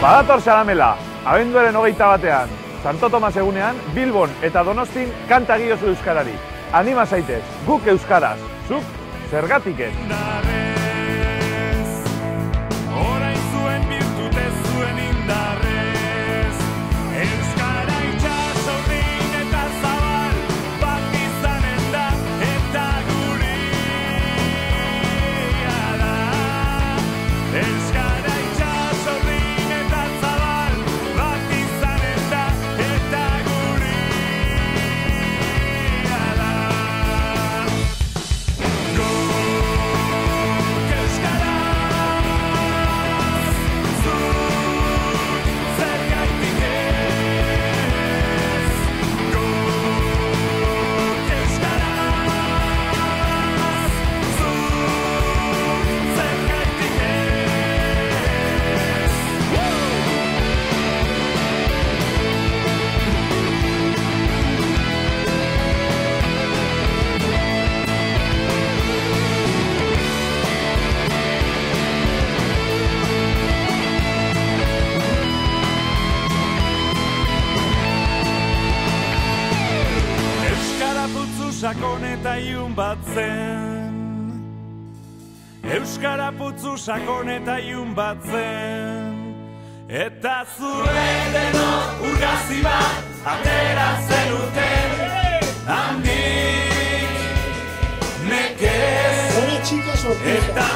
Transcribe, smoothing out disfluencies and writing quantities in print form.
Badator Saramela, abenduaren 21ean, Santo Tomas egunean, Bilbon eta Donostin kanta giozu euskarari. Anima zaitez, guk euskaraz, zuk zergatik ez. Orain zuen birtute zuen indarrez, euskara itxaso urdin eta zabal, bat izanen da eta gurea da. Euskara itxaso urdin eta zabal, bat izanen da eta gurea da. Guk euskaraz, zuk zergatik ez. Guk euskaraz, zuk zergatik ez. Euskara putzu sakon eta ilun bat zen. Euskara putzu sakon eta ilun bat zen. Eta zuen denok urgazi bat atera zenuten. Handik nekez. Hola chicos, Eta